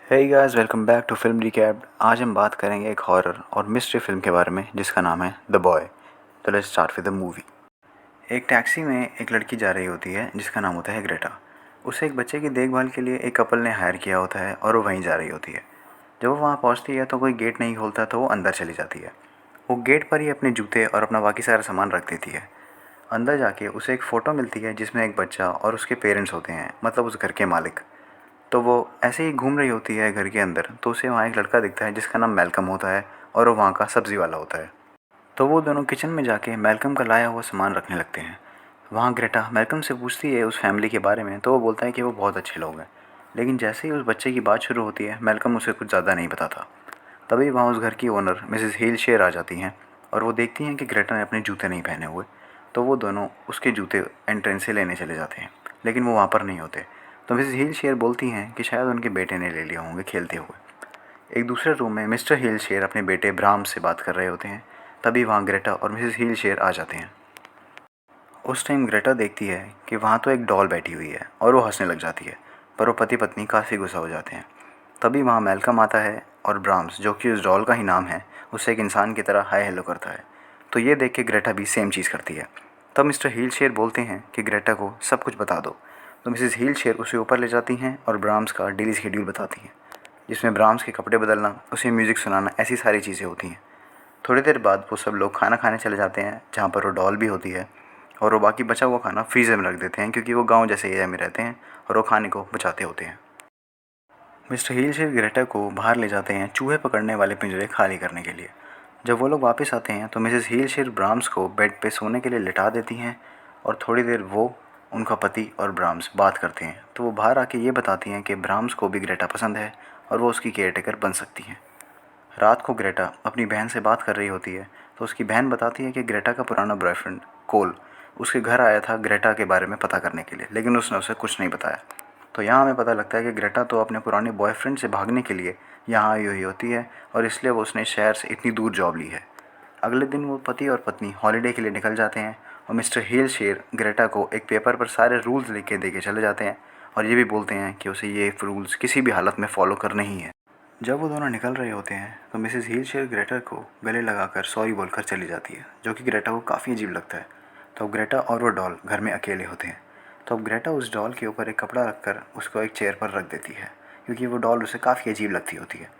Hey guys, welcome back to film recap. आज हम बात करेंगे एक हॉरर और मिस्ट्री फिल्म के बारे में जिसका नाम है द बॉय। तो let's start with the movie. एक टैक्सी में एक लड़की जा रही होती है जिसका नाम होता है ग्रेटा। उसे एक बच्चे की देखभाल के लिए एक कपल ने हायर किया होता है और वो वहीं जा रही होती है। जब वो वहाँ पहुँचती है तो कोई गेट नहीं खोलता तो वो अंदर चली जाती है। वो गेट पर ही अपने जूते और अपना बाकी सारा सामान रख देती है। अंदर जाके उसे एक फ़ोटो मिलती है जिसमें एक बच्चा और उसके पेरेंट्स होते हैं, मतलब उस घर के मालिक। तो वो ऐसे ही घूम रही होती है घर के अंदर, तो उसे वहाँ एक लड़का दिखता है जिसका नाम मैल्कम होता है और वो वहाँ का सब्ज़ी वाला होता है। तो वो दोनों किचन में जाके मैल्कम का लाया हुआ सामान रखने लगते हैं। वहाँ ग्रेटा मैल्कम से पूछती है उस फैमिली के बारे में, तो वो बोलता है कि वो बहुत अच्छे लोग हैं। लेकिन जैसे ही उस बच्चे की बात शुरू होती है, मैल्कम उसे कुछ ज़्यादा नहीं बताता। तभी वहाँ उस घर की ओनर मिसेस हीलशेयर आ जाती हैं और वो देखती हैं कि ग्रेटा ने अपने जूते नहीं पहने हुए। तो वो दोनों उसके जूते एंट्रेंस से लेने चले जाते हैं, लेकिन वो वहाँ पर नहीं होते। तो मिसेस हीलशेयर बोलती हैं कि शायद उनके बेटे ने ले लिए होंगे खेलते हुए। एक दूसरे रूम में मिस्टर हीलशेयर अपने बेटे ब्राह्म से बात कर रहे होते हैं। तभी वहाँ ग्रेटा और मिसेस हीलशेयर आ जाते हैं। उस टाइम ग्रेटा देखती है कि वहाँ तो एक डॉल बैठी हुई है और वो हंसने लग जाती है, पर वो पति पत्नी काफ़ी गुस्सा हो जाते हैं। तभी वहाँ मैल्कम आता है और ब्राह्म्स, जो कि उस डॉल का ही नाम है, उससे एक इंसान की तरह हाय हेलो करता है। तो ये देख के ग्रेटा भी सेम चीज़ करती है। तब मिस्टर हीलशेयर बोलते हैं कि ग्रेटा को सब कुछ बता दो। तो मिसेस हीलशेयर उसे ऊपर ले जाती हैं और ब्राह्म्स का डेली शेड्यूल बताती हैं, जिसमें ब्राह्म्स के कपड़े बदलना, उसे म्यूज़िक सुनाना, ऐसी सारी चीज़ें होती हैं। थोड़ी देर बाद वो सब लोग खाना खाने चले जाते हैं जहाँ पर वो डॉल भी होती है, और वो बाकी बचा हुआ खाना फ्रीज़र में रख देते हैं क्योंकि वो गांव जैसे एरिया में रहते हैं और वो खाने को बचाते होते हैं। मिस्टर हीलशेयर ग्रेटा को बाहर ले जाते हैं चूहे पकड़ने वाले पिंजरे खाली करने के लिए। जब वो लोग वापस आते हैं तो मिसेस हीलशेयर ब्राह्म्स को बेड पे सोने के लिए लिटा देती हैं और थोड़ी देर वो, उनका पति और ब्राह्म्स बात करते हैं। तो वो बाहर आके ये बताती हैं कि ब्राह्म्स को भी ग्रेटा पसंद है और वो उसकी केयरटेकर बन सकती हैं। रात को ग्रेटा अपनी बहन से बात कर रही होती है, तो उसकी बहन बताती है कि ग्रेटा का पुराना बॉयफ्रेंड कोल उसके घर आया था ग्रेटा के बारे में पता करने के लिए, लेकिन उसने उसे कुछ नहीं बताया। तो यहाँ हमें पता लगता है कि ग्रेटा तो अपने पुराने बॉयफ्रेंड से भागने के लिए यहाँ आई हुई होती है और इसलिए वो उसने शहर से इतनी दूर जॉब ली है। अगले दिन वो पति और पत्नी हॉलीडे के लिए निकल जाते हैं और मिस्टर हीलशेयर ग्रेटा को एक पेपर पर सारे रूल्स लिख के दे के चले जाते हैं और ये भी बोलते हैं कि उसे ये रूल्स किसी भी हालत में फॉलो करने ही है। जब वो दोनों निकल रहे होते हैं तो मिसेस हीलशेयर ग्रेटा को गले लगाकर सॉरी बोलकर चली जाती है, जो कि ग्रेटा को काफ़ी अजीब लगता है। तो अब ग्रेटा और वो डॉल घर में अकेले होते हैं। तो अब ग्रेटा उस डॉल के ऊपर एक कपड़ा रखकर उसको एक चेयर पर रख देती है, क्योंकि वो डॉल उसे काफ़ी अजीब लगती होती है।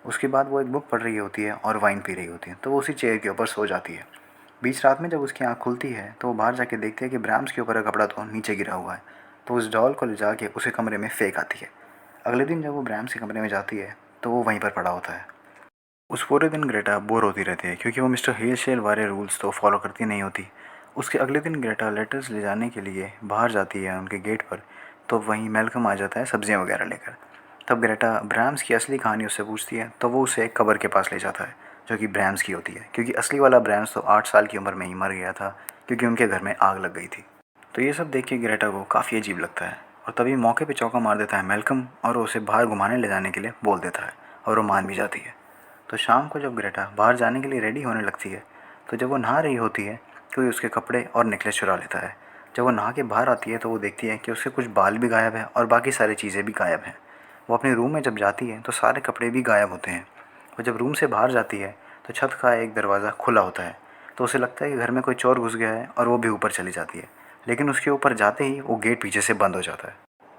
उसके बाद वो एक बुक पढ़ रही होती है और वाइन पी रही होती है, तो वो उसी चेयर के ऊपर सो जाती है। बीच रात में जब उसकी आँख खुलती है तो वो बाहर जाके देखती है कि ब्राह्म्स के ऊपर का कपड़ा तो नीचे गिरा हुआ है। तो उस डॉल को ले जाके उसे कमरे में फेंक आती है। अगले दिन जब वो ब्राह्म्स के कमरे में जाती है तो वो वहीं पर पड़ा होता है। उस पूरे दिन ग्रेटा बोर होती रहती है क्योंकि वो मिस्टर हीलशेयर वाले रूल्स तो फॉलो करती नहीं होती। उसके अगले दिन ग्रेटा लेटर्स ले जाने के लिए बाहर जाती है उनके गेट पर, तो वहीं मैल्कम आ जाता है सब्जियां वगैरह लेकर। तब ग्रेटा ब्राह्म्स की असली कहानी उससे पूछती है, तो वो उसे एक कब्र के पास ले जाता है जो कि ब्राह्म्स की होती है, क्योंकि असली वाला ब्राह्म्स तो 8 साल की उम्र में ही मर गया था क्योंकि उनके घर में आग लग गई थी। तो ये सब देख के ग्रेटा को काफ़ी अजीब लगता है और तभी मौके पे चौका मार देता है मैल्कम और वो उसे बाहर घुमाने ले जाने के लिए बोल देता है और वो मान भी जाती है। तो शाम को जब ग्रेटा बाहर जाने के लिए रेडी होने लगती है, तो जब वो नहा रही होती है कोई उसके कपड़े और नेकलेस चुरा लेता है। जब वो नहा के बाहर आती है तो वो देखती है कि उसके कुछ बाल भी गायब है और बाकी सारी चीज़ें भी गायब हैं। वो अपने रूम में जब जाती है तो सारे कपड़े भी गायब होते हैं। वो जब रूम से बाहर जाती है तो छत का एक दरवाज़ा खुला होता है, तो उसे लगता है कि घर में कोई चोर घुस गया है और वो भी ऊपर चली जाती है। लेकिन उसके ऊपर जाते ही वो गेट पीछे से बंद हो जाता है।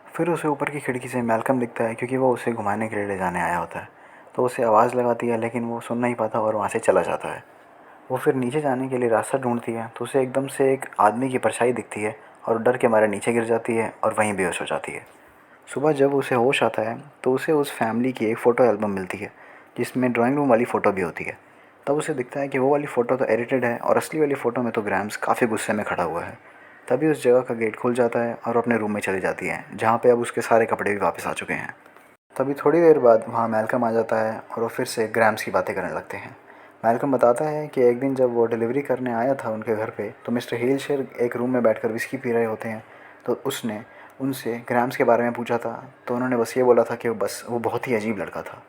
फिर उसे ऊपर की खिड़की से मैल्कम दिखता है क्योंकि वो उसे घुमाने के लिए ले जाने आया होता है। तो उसे आवाज़ लगाती है लेकिन वो सुन नहीं पाता और वहाँ से चला जाता है। वो फिर नीचे जाने के लिए रास्ता ढूंढती है तो उसे एकदम से एक आदमी की परछाई दिखती है और डर के मारे नीचे गिर जाती है और वहीं बेहोश हो जाती है। सुबह जब उसे होश आता है तो उसे उस फैमिली की एक फ़ोटो एल्बम मिलती है जिसमें ड्राइंग रूम वाली फ़ोटो भी होती है। तब उसे दिखता है कि वो वाली फ़ोटो तो एडिटेड है और असली वाली फ़ोटो में तो ग्राम्स काफ़ी गुस्से में खड़ा हुआ है। तभी उस जगह का गेट खुल जाता है और अपने रूम में चली जाती है जहाँ पे अब उसके सारे कपड़े भी वापस आ चुके हैं। तभी थोड़ी देर बाद वहाँ मैल्कम आ जाता है और वो फिर से ग्राम्स की बातें करने लगते हैं। मैल्कम बताता है कि एक दिन जब वो डिलीवरी करने आया था उनके घर पे, तो मिस्टर हीलशेयर एक रूम में बैठकर विस्की पी रहे होते हैं। तो उसने उनसे ग्राम्स के बारे में पूछा था, तो उन्होंने बस ये बोला था कि वो बहुत ही अजीब लड़का था।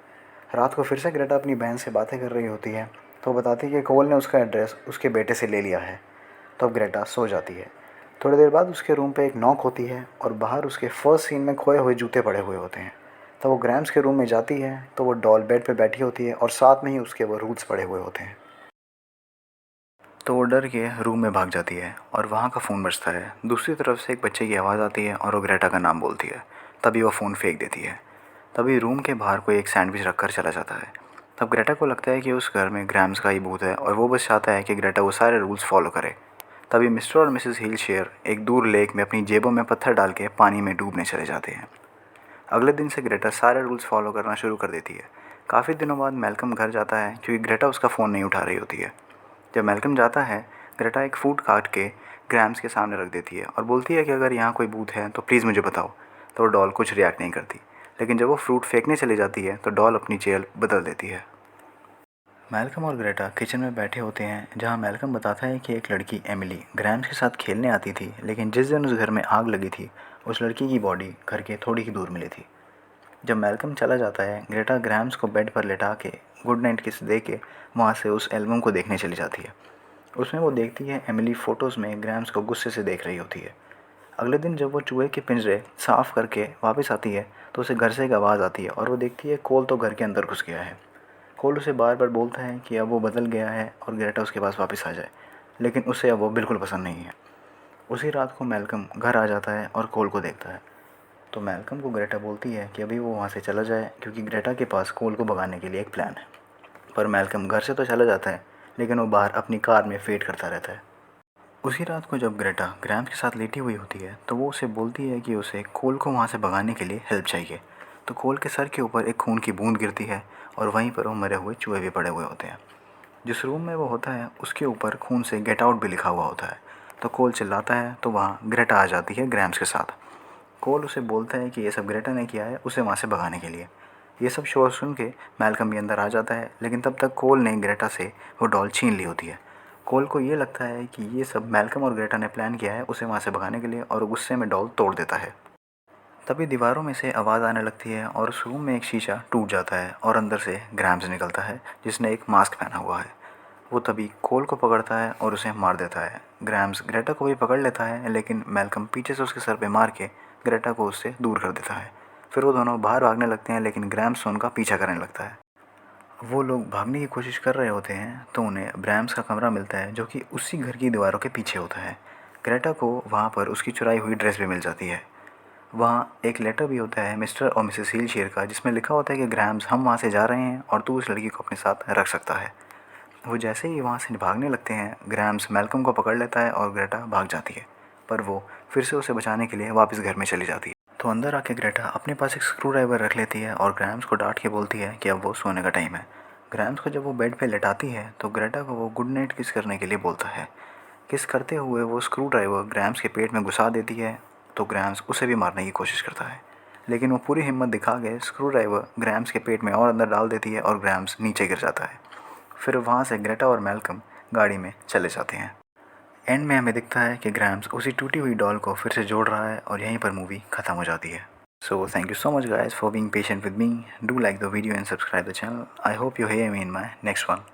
रात को फिर से ग्रेटा अपनी बहन से बातें कर रही होती है, तो वो बताती है कि कोल ने उसका एड्रेस उसके बेटे से ले लिया है। तो अब ग्रेटा सो जाती है। थोड़ी देर बाद उसके रूम पे एक नॉक होती है और बाहर उसके फर्स्ट सीन में खोए हुए जूते पड़े हुए होते हैं। तो वो ग्रैम्स के रूम में जाती है तो वो डॉल बेड पे बैठी होती है और साथ में ही उसके वो रूट्स पड़े हुए होते हैं। तो वो डर के रूम में भाग जाती है और वहाँ का फ़ोन बजता है। दूसरी तरफ से एक बच्चे की आवाज़ आती है और वो ग्रेटा का नाम बोलती है। तभी वो फ़ोन फेंक देती है। तभी रूम के बाहर कोई एक सैंडविच रख कर चला जाता है। तब ग्रेटा को लगता है कि उस घर में ग्रैम्स का ही भूत है और वो बस चाहता है कि ग्रेटा वो सारे रूल्स फॉलो करे। तभी मिस्टर और मिसेस हीलशेयर एक दूर लेक में अपनी जेबों में पत्थर डाल के पानी में डूबने चले जाते हैं। अगले दिन से ग्रेटा सारे रूल्स फॉलो करना शुरू कर देती है। काफ़ी दिनों बाद मैल्कम घर जाता है क्योंकि ग्रेटा उसका फ़ोन नहीं उठा रही होती है। जब मैल्कम जाता है, ग्रेटा एक फूड काट के ग्रैम्स के सामने रख देती है और बोलती है कि अगर यहाँ कोई भूत है तो प्लीज़ मुझे बताओ। तो वो डॉल कुछ रिएक्ट नहीं करती, लेकिन जब वो फ्रूट फेंकने चली जाती है तो डॉल अपनी जेल बदल देती है। मैल्कम और ग्रेटा किचन में बैठे होते हैं जहाँ मैल्कम बताता है कि एक लड़की एमिली ग्रैम्स के साथ खेलने आती थी, लेकिन जिस दिन उस घर में आग लगी थी उस लड़की की बॉडी घर के थोड़ी ही दूर मिली थी। जब मैल्कम चला जाता है, ग्रेटा ग्रैम्स को बेड पर लेटा के गुड नाइट किस दे के वहाँ से उस एल्बम को देखने चली जाती है। उसमें वो देखती है एमिली फ़ोटोज़ में ग्रैम्स को गुस्से से देख रही होती है। अगले दिन जब वो चूहे के पिंजरे साफ़ करके वापस आती है तो उसे घर से एक आवाज़ आती है और वो देखती है कोल तो घर के अंदर घुस गया है। कोल उसे बार बार बोलता है कि अब वो बदल गया है और ग्रेटा उसके पास वापस आ जाए, लेकिन उसे अब वो बिल्कुल पसंद नहीं है। उसी रात को मैल्कम घर आ जाता है और कोल को देखता है। तो मैल्कम को ग्रेटा बोलती है कि अभी वो वहाँ से चला जाए क्योंकि ग्रेटा के पास कोल को भगाने के लिए एक प्लान है। पर मैल्कम घर से तो चला जाता है, लेकिन वो बाहर अपनी कार में वेट करता रहता है। उसी रात को जब ग्रेटा ग्रैम्स के साथ लेटी हुई होती है तो वो उसे बोलती है कि उसे कोल को वहाँ से भगाने के लिए हेल्प चाहिए। तो कोल के सर के ऊपर एक खून की बूंद गिरती है और वहीं पर वो मरे हुए चूहे भी पड़े हुए होते हैं। जिस रूम में वो होता है उसके ऊपर खून से गेट आउट भी लिखा हुआ होता है। तो कोल चिल्लाता है तो वहाँ ग्रेटा आ जाती है ग्रैम्स के साथ। कोल उसे बोलता है कि ये सब ग्रेटा ने किया है उसे वहाँ से भगाने के लिए। ये सब शोर सुन के मैल्कम भी अंदर आ जाता है, लेकिन तब तक कोल ने ग्रेटा से वो डॉल छीन ली होती है। कोल को ये लगता है कि ये सब मैल्कम और ग्रेटा ने प्लान किया है उसे वहाँ से भगाने के लिए और वो गुस्से में डॉल तोड़ देता है। तभी दीवारों में से आवाज़ आने लगती है और उस रूम में एक शीशा टूट जाता है और अंदर से ग्रैम्स निकलता है जिसने एक मास्क पहना हुआ है। वो तभी कोल को पकड़ता है और उसे मार देता है। ग्रैम्स ग्रेटा को भी पकड़ लेता है, लेकिन मैल्कम पीछे से उसके सर पे मार के ग्रेटा को उससे दूर कर देता है। फिर वो दोनों बाहर भागने लगते हैं, लेकिन ग्रैम्स उनका पीछा करने लगता है। वो लोग भागने की कोशिश कर रहे होते हैं तो उन्हें ब्रैम्स का कमरा मिलता है जो कि उसी घर की दीवारों के पीछे होता है। ग्रेटा को वहाँ पर उसकी चुराई हुई ड्रेस भी मिल जाती है। वहाँ एक लेटर भी होता है मिस्टर और मिसेस हीलशेयर का जिसमें लिखा होता है कि ग्रैम्स हम वहाँ से जा रहे हैं और तू उस लड़की को अपने साथ रख सकता है। वो जैसे ही वहाँ से भागने लगते हैं, ग्रैम्स मैल्कम को पकड़ लेता है और ग्रेटा भाग जाती है, पर वो फिर से उसे बचाने के लिए वापस घर में चली जाती है। तो अंदर आके ग्रेटा अपने पास एक स्क्रू ड्राइवर रख लेती है और ग्रैम्स को डांट के बोलती है कि अब वो सोने का टाइम है। ग्रैम्स को जब वो बेड पे लेटाती है तो ग्रेटा को वो गुड नाइट किस करने के लिए बोलता है। किस करते हुए वो स्क्रू ड्राइवर ग्रैम्स के पेट में घुसा देती है तो ग्रैम्स उसे भी मारने की कोशिश करता है, लेकिन वो पूरी हिम्मत दिखा के स्क्रू ड्राइवर ग्रैम्स के पेट में और अंदर डाल देती है और ग्रैम्स नीचे गिर जाता है। फिर वहाँ से ग्रेटा और मैल्कम गाड़ी में चले जाते हैं। एंड में हमें दिखता है कि ग्रैम्स उसी टूटी हुई डॉल को फिर से जोड़ रहा है और यहीं पर मूवी ख़त्म हो जाती है। So thank you so much guys for being patient with me. Do like the video and subscribe the channel. I hope you hear me in my next one.